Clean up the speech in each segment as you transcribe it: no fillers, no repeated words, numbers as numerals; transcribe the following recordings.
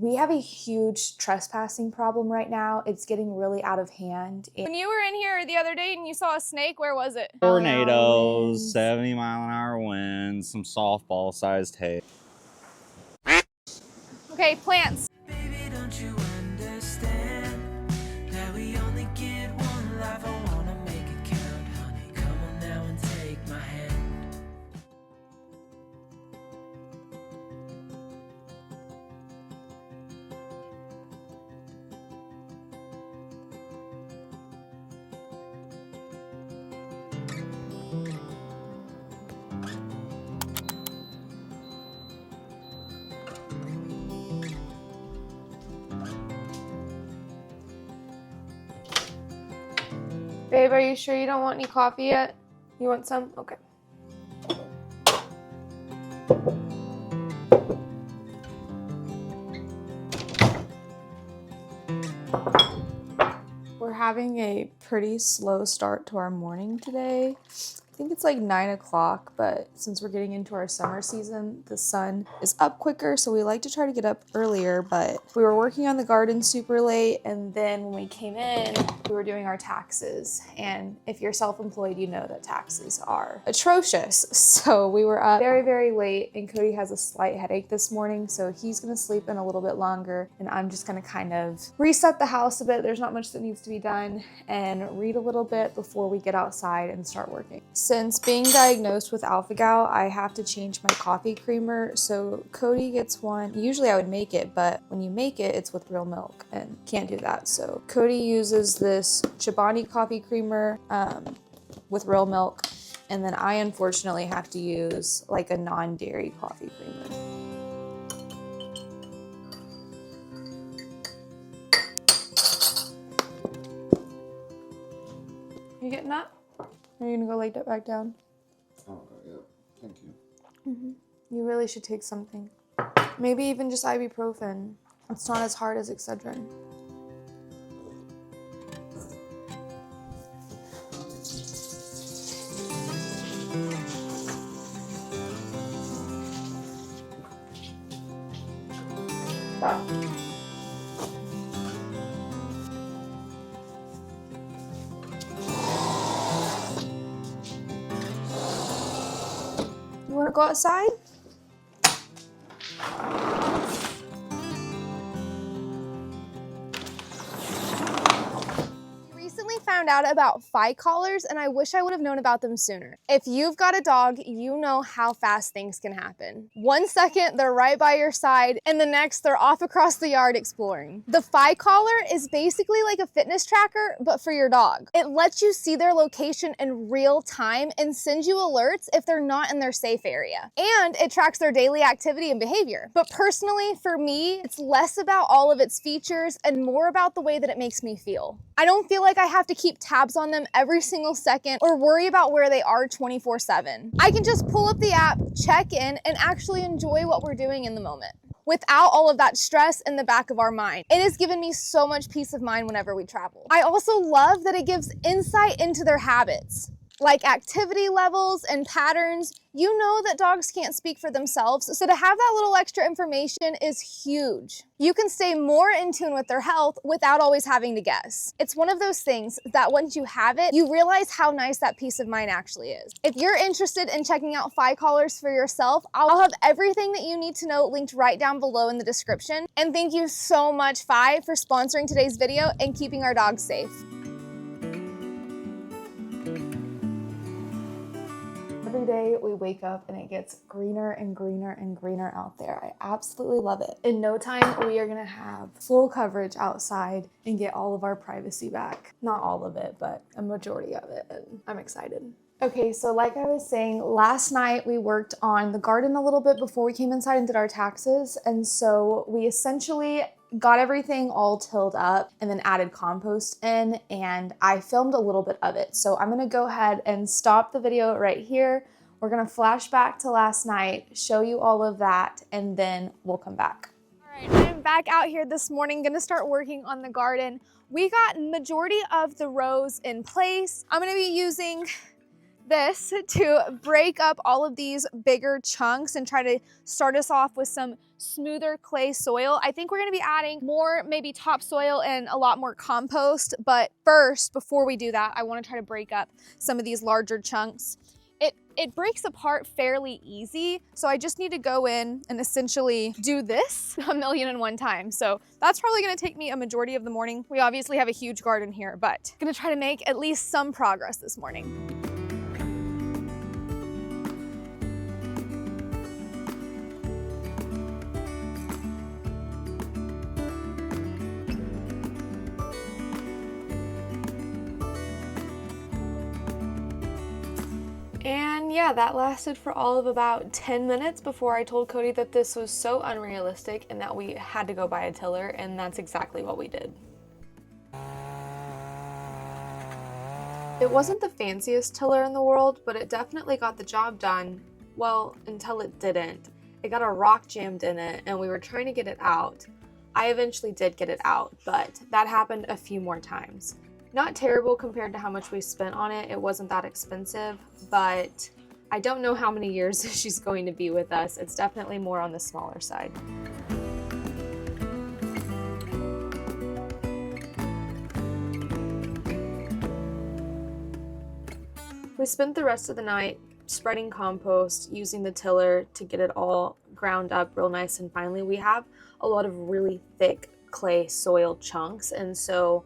We have a huge trespassing problem right now. It's getting really out of hand. When you were in here the other day and you saw a snake, where was it? Tornadoes, 70-mile-an-hour winds, some softball-sized hail. Okay, plants. Baby, don't you understand that we only get one life? I wanna make it count, honey. Come on now and take my hand. Babe, are you sure you don't want any coffee yet? You want some? Okay. We're having a pretty slow start to our morning today. I think it's like 9 o'clock, but since we're getting into our summer season, the sun is up quicker, so we like to try to get up earlier, but we were working on the garden super late, and then when we came in, we were doing our taxes. And if you're self-employed, you know that taxes are atrocious. So we were up very, very late, and Cody has a slight headache this morning, so he's gonna sleep in a little bit longer, and I'm just gonna kind of reset the house a bit. There's not much that needs to be done, and read a little bit before we get outside and start working. Since being diagnosed with alpha-gal, I have to change my coffee creamer, so Cody gets one. Usually I would make it, but when you make it, it's with real milk, and can't do that. So Cody uses this Chobani coffee creamer with real milk, and then I unfortunately have to use like a non-dairy coffee creamer. You getting up? Are you gonna go lay that back down? Oh, yeah. Thank you. You really should take something. Maybe even just ibuprofen. It's not as hard as Excedrin. You wanna go outside? Recently found out about fly collars, and I wish I would have known about them sooner. If you've got a dog, you know how fast things can happen. 1 second, they're right by your side, and the next, they're off across the yard exploring. The fly collar is basically like a fitness tracker, but for your dog. It lets you see their location in real time and sends you alerts if they're not in their safe area. And it tracks their daily activity and behavior. But personally, for me, it's less about all of its features and more about the way that it makes me feel. I don't feel like I have to keep tabs on them every single second or worry about where they are 24/7. I can just pull up the app, check in, and actually enjoy what we're doing in the moment without all of that stress in the back of our mind. It has given me so much peace of mind whenever we travel. I also love that it gives insight into their habits, like activity levels and patterns. You know that dogs can't speak for themselves, so to have that little extra information is huge. You can stay more in tune with their health without always having to guess. It's one of those things that once you have it, you realize how nice that peace of mind actually is. If you're interested in checking out fly collars for yourself, I'll have everything that you need to know linked right down below in the description. And thank you so much, Fi, for sponsoring today's video and keeping our dogs safe. Every day we wake up and it gets greener and greener and greener out there. I absolutely love it. In no time, we are gonna have full coverage outside and get all of our privacy back. Not all of it, but a majority of it, and I'm excited. Okay, so like I was saying, last night we worked on the garden a little bit before we came inside and did our taxes, and so we essentially got everything all tilled up and then added compost in, and I filmed a little bit of it. So I'm gonna go ahead and stop the video right here. We're gonna flash back to last night, show you all of that, and then we'll come back. All right, I'm back out here this morning, gonna start working on the garden. We got majority of the rows in place. I'm gonna be using this to break up all of these bigger chunks and try to start us off with some smoother clay soil. I think we're gonna be adding more maybe topsoil and a lot more compost, but first, before we do that, I wanna try to break up some of these larger chunks. It breaks apart fairly easy, so I just need to go in and essentially do this 1,000,001 times. So that's probably gonna take me a majority of the morning. We obviously have a huge garden here, but I'm gonna try to make at least some progress this morning. And yeah, that lasted for all of about 10 minutes before I told Cody that this was so unrealistic and that we had to go buy a tiller, and that's exactly what we did. It wasn't the fanciest tiller in the world, but it definitely got the job done. Well, until it didn't. It got a rock jammed in it and we were trying to get it out. I eventually did get it out, but that happened a few more times. Not terrible compared to how much we spent on it. It wasn't that expensive, but I don't know how many years she's going to be with us. It's definitely more on the smaller side. We spent the rest of the night spreading compost, using the tiller to get it all ground up real nice and finely. We have a lot of really thick clay soil chunks, and so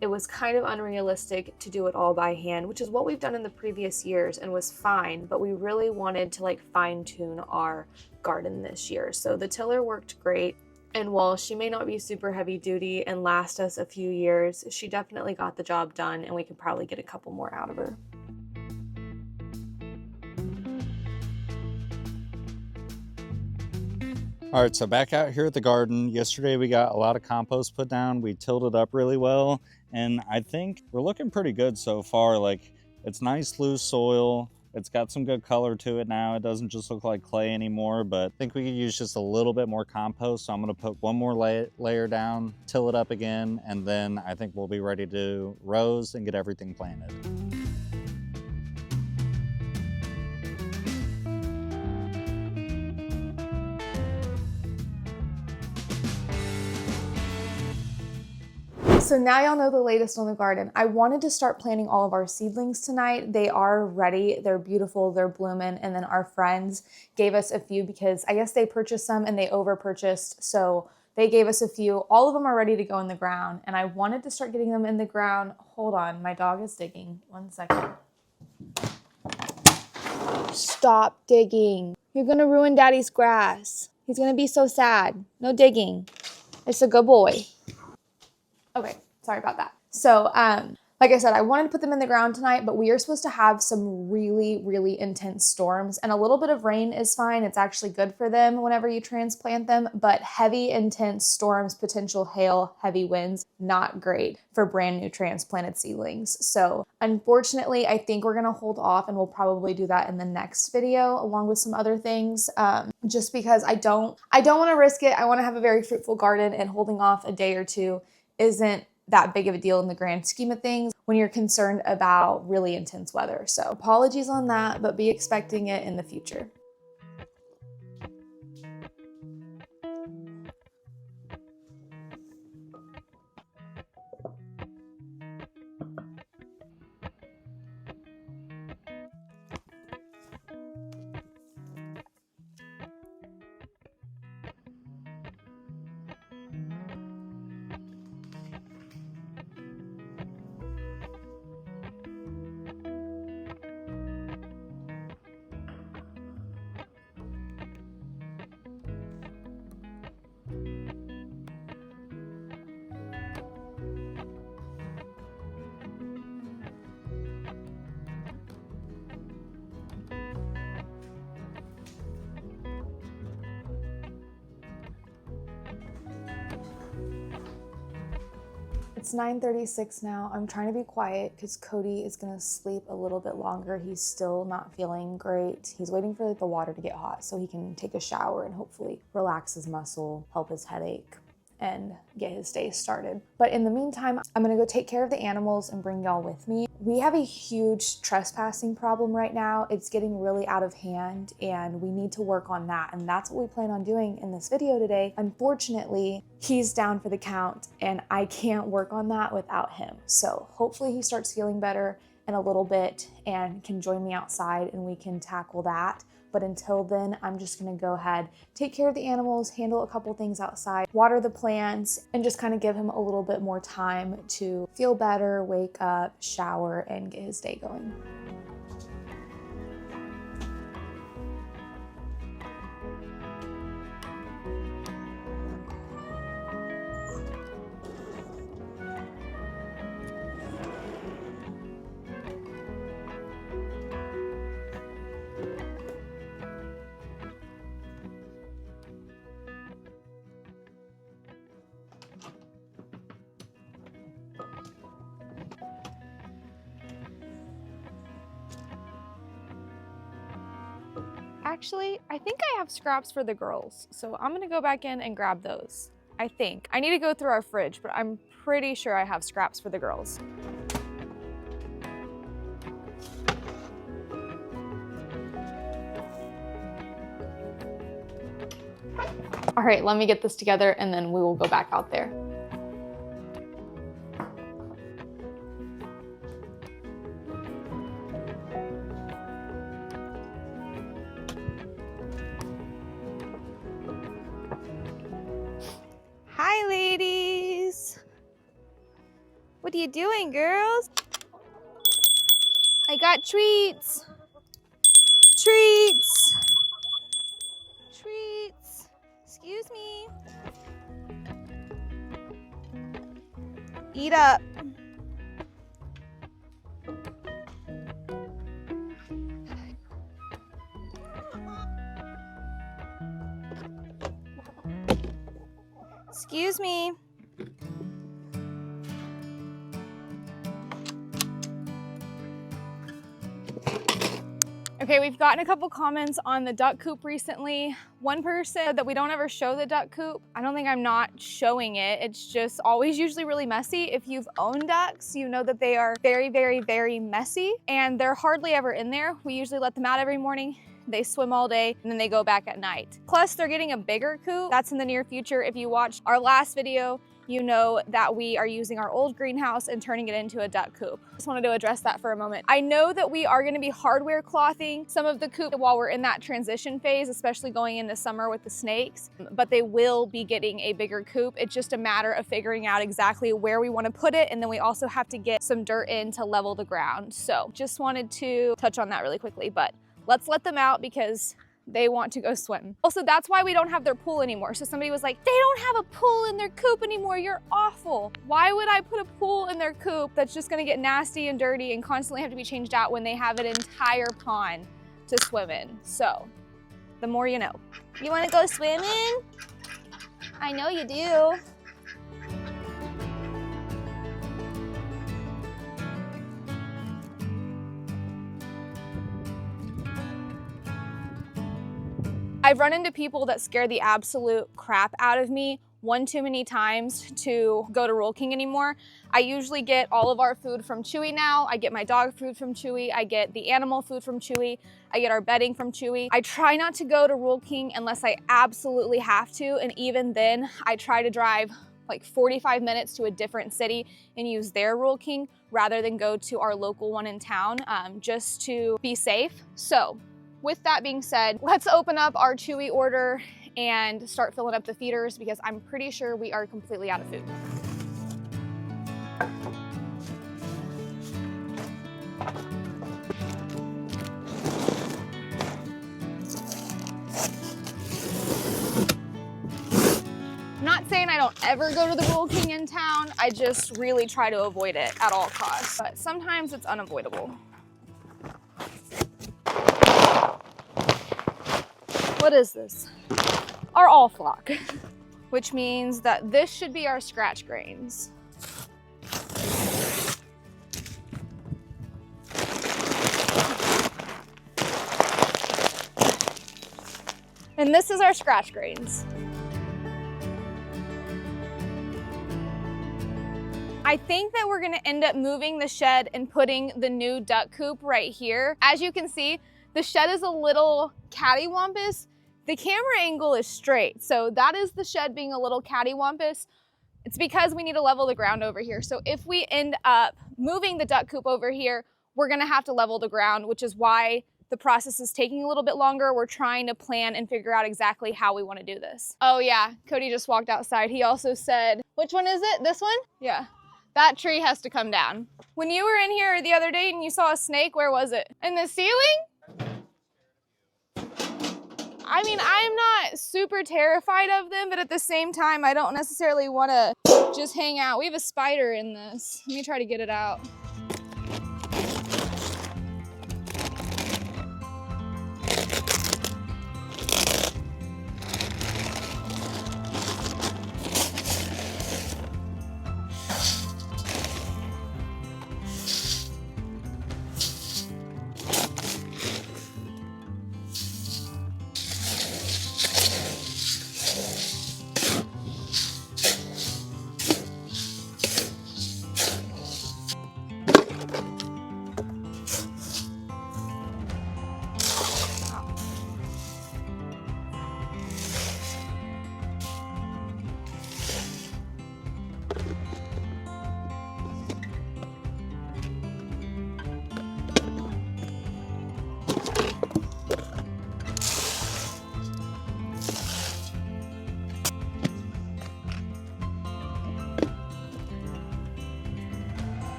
it was kind of unrealistic to do it all by hand, which is what we've done in the previous years and was fine, but we really wanted to like fine tune our garden this year. So the tiller worked great. And while she may not be super heavy duty and last us a few years, she definitely got the job done and we could probably get a couple more out of her. All right, so back out here at the garden. Yesterday we got a lot of compost put down. We tilled it up really well, and I think we're looking pretty good so far. Like, it's nice loose soil. It's got some good color to it now. It doesn't just look like clay anymore, but I think we could use just a little bit more compost. So I'm gonna put one more layer down, till it up again, and then I think we'll be ready to rows and get everything planted. So now y'all know the latest on the garden. I wanted to start planting all of our seedlings tonight. They are ready, they're beautiful, they're blooming, and then our friends gave us a few because I guess they purchased some and they over purchased, so they gave us a few. All of them are ready to go in the ground, and I wanted to start getting them in the ground. Hold on, my dog is digging. 1 second. Stop digging. You're gonna ruin Daddy's grass. He's gonna be so sad. No digging. It's a good boy. Okay, sorry about that. So, like I said, I wanted to put them in the ground tonight, but we are supposed to have some really, really intense storms, and a little bit of rain is fine. It's actually good for them whenever you transplant them, but heavy, intense storms, potential hail, heavy winds, not great for brand new transplanted seedlings. So unfortunately, I think we're gonna hold off, and we'll probably do that in the next video along with some other things, just because I don't wanna risk it. I wanna have a very fruitful garden, and holding off a day or two isn't that big of a deal in the grand scheme of things when you're concerned about really intense weather. So apologies on that, but be expecting it in the future. It's 9:36 now. I'm trying to be quiet because Cody is gonna sleep a little bit longer. He's still not feeling great. He's waiting for the water to get hot so he can take a shower and hopefully relax his muscle, help his headache, and get his day started. But in the meantime, I'm gonna go take care of the animals and bring y'all with me. We have a huge trespassing problem right now. It's getting really out of hand and we need to work on that. And that's what we plan on doing in this video today. Unfortunately, he's down for the count and I can't work on that without him. So hopefully he starts feeling better in a little bit and can join me outside and we can tackle that. But until then, I'm just gonna go ahead, take care of the animals, handle a couple things outside, water the plants, and just kind of give him a little bit more time to feel better, wake up, shower, and get his day going. Actually, I think I have scraps for the girls, so I'm gonna go back in and grab those. I think. I need to go through our fridge, but I'm pretty sure I have scraps for the girls. All right, let me get this together and then we will go back out there. Hi, ladies. What are you doing, girls? I got treats. Treats. Treats. Excuse me. Eat up. Excuse me. Okay, we've gotten a couple comments on the duck coop recently. One person said that we don't ever show the duck coop. I don't think I'm not showing it. It's just always usually really messy. If you've owned ducks, you know that they are very, very, very messy and they're hardly ever in there. We usually let them out every morning. They swim all day and then they go back at night. Plus they're getting a bigger coop. That's in the near future. If you watched our last video, you know that we are using our old greenhouse and turning it into a duck coop. Just wanted to address that for a moment. I know that we are gonna be hardware clothing some of the coop while we're in that transition phase, especially going into summer with the snakes, but they will be getting a bigger coop. It's just a matter of figuring out exactly where we wanna put it, and then we also have to get some dirt in to level the ground. So just wanted to touch on that really quickly, but let's let them out because they want to go swim. Also, that's why we don't have their pool anymore. So somebody was like, they don't have a pool in their coop anymore, you're awful. Why would I put a pool in their coop that's just gonna get nasty and dirty and constantly have to be changed out when they have an entire pond to swim in? So, the more you know. You wanna go swimming? I know you do. I've run into people that scare the absolute crap out of me one too many times to go to Rural King anymore. I usually get all of our food from Chewy now. I get my dog food from Chewy. I get the animal food from Chewy. I get our bedding from Chewy. I try not to go to Rural King unless I absolutely have to. And even then, I try to drive like 45 minutes to a different city and use their Rural King rather than go to our local one in town just to be safe. So, with that being said, let's open up our Chewy order and start filling up the feeders because I'm pretty sure we are completely out of food. I'm not saying I don't ever go to the Rural King in town, I just really try to avoid it at all costs, but sometimes it's unavoidable. What is this? Our all flock, which means that this should be our scratch grains. And this is our scratch grains. I think that we're gonna end up moving the shed and putting the new duck coop right here. As you can see, the shed is a little cattywampus. The camera angle is straight, so that is the shed being a little cattywampus. It's because we need to level the ground over here. So if we end up moving the duck coop over here, we're gonna have to level the ground, which is why the process is taking a little bit longer. We're trying to plan and figure out exactly how we wanna do this. Oh yeah, Cody just walked outside. He also said, which one is it? This one? Yeah, that tree has to come down. When you were in here the other day and you saw a snake, where was it? In the ceiling? I mean, I'm not super terrified of them, but at the same time, I don't necessarily wanna just hang out. We have a spider in this. Let me try to get it out.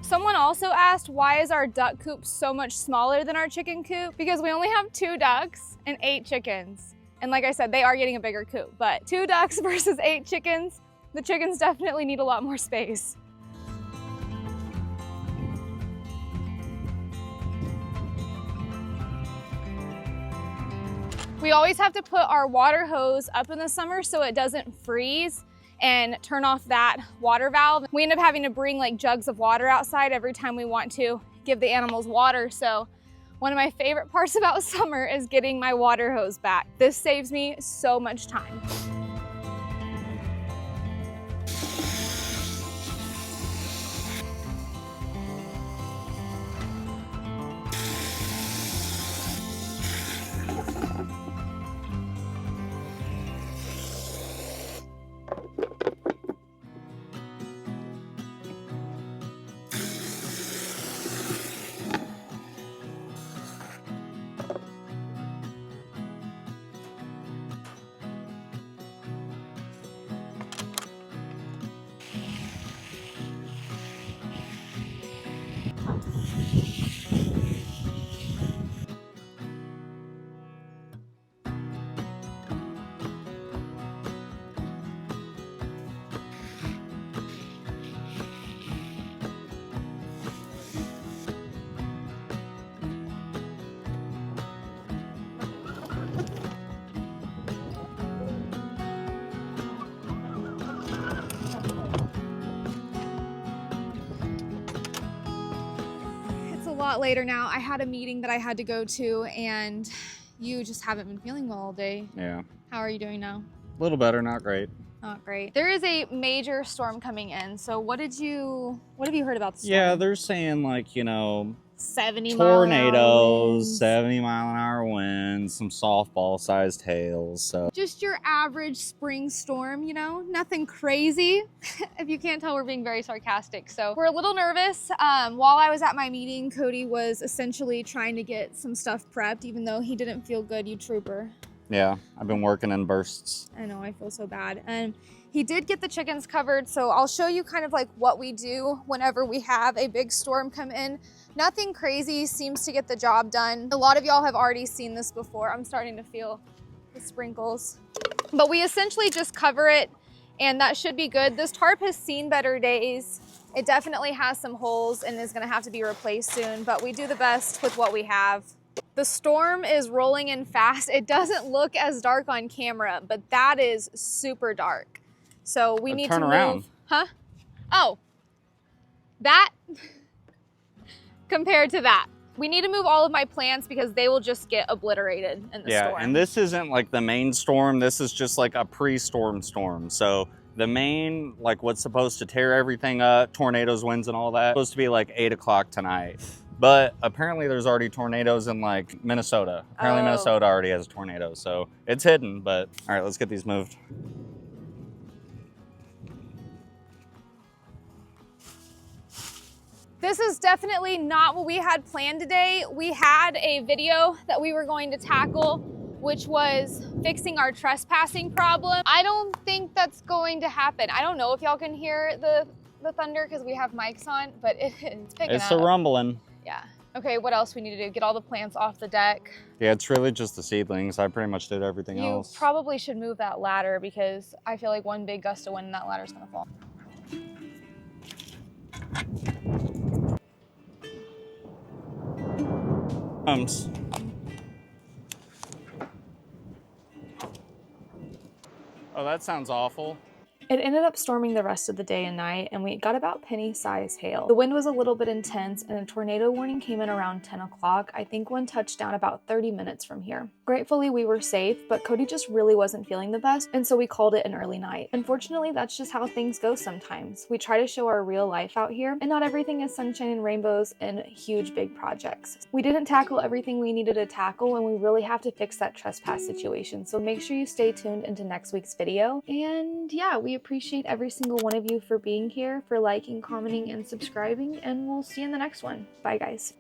Someone also asked, why is our duck coop so much smaller than our chicken coop? Because we only have 2 ducks and 8 chickens. And like I said, they are getting a bigger coop, but 2 ducks versus 8 chickens, the chickens definitely need a lot more space. We always have to put our water hose up in the summer so it doesn't freeze and turn off that water valve. We end up having to bring like jugs of water outside every time we want to give the animals water. So one of my favorite parts about summer is getting my water hose back. This saves me so much time. Lot later now. I had a meeting that I had to go to, and you just haven't been feeling well all day. Yeah. How are you doing now? A little better, not great. Not great. There is a major storm coming in. So what have you heard about the storm? Yeah, they're saying like, 70 tornadoes, 70-mile-an-hour winds, some softball-sized hails. So just your average spring storm, nothing crazy. If you can't tell, we're being very sarcastic. So we're a little nervous. While I was at my meeting, Cody was essentially trying to get some stuff prepped, even though he didn't feel good, you trooper. yeah, I've been working in bursts. I know, I feel so bad. And he did get the chickens covered. So I'll show you kind of like what we do whenever we have a big storm come in. Nothing crazy, seems to get the job done. A lot of y'all have already seen this before. I'm starting to feel the sprinkles. But we essentially just cover it and that should be good. This tarp has seen better days. It definitely has some holes and is gonna have to be replaced soon, but we do the best with what we have. The storm is rolling in fast. It doesn't look as dark on camera, but that is super dark. So we need to move. Around. Huh? Oh, that compared to that. We need to move all of my plants because they will just get obliterated in the storm. Yeah, and this isn't like the main storm. This is just like a pre-storm storm. So the main, like what's supposed to tear everything up, tornadoes, winds and all that, supposed to be like 8 o'clock tonight. But apparently there's already tornadoes in like Minnesota. Apparently Minnesota already has a tornado. So it's hidden, but all right, let's get these moved. This is definitely not what we had planned today. We had a video that we were going to tackle, which was fixing our trespassing problem. I don't think that's going to happen. I don't know if y'all can hear the thunder because we have mics on, but it's picking up. It's a rumbling. Yeah. Okay, what else we need to do? Get all the plants off the deck. Yeah, it's really just the seedlings. I pretty much did everything else. You probably should move that ladder because I feel like one big gust of wind and that ladder's gonna fall. Oh, that sounds awful. It ended up storming the rest of the day and night, and we got about penny-sized hail. The wind was a little bit intense, and a tornado warning came in around 10 o'clock. I think one touched down about 30 minutes from here. Gratefully, we were safe, but Cody just really wasn't feeling the best, and so we called it an early night. Unfortunately, that's just how things go sometimes. We try to show our real life out here, and not everything is sunshine and rainbows and huge big projects. We didn't tackle everything we needed to tackle, and we really have to fix that trespass situation, so make sure you stay tuned into next week's video. And yeah, we appreciate every single one of you for being here, for liking, commenting, and subscribing, and we'll see you in the next one. Bye, guys.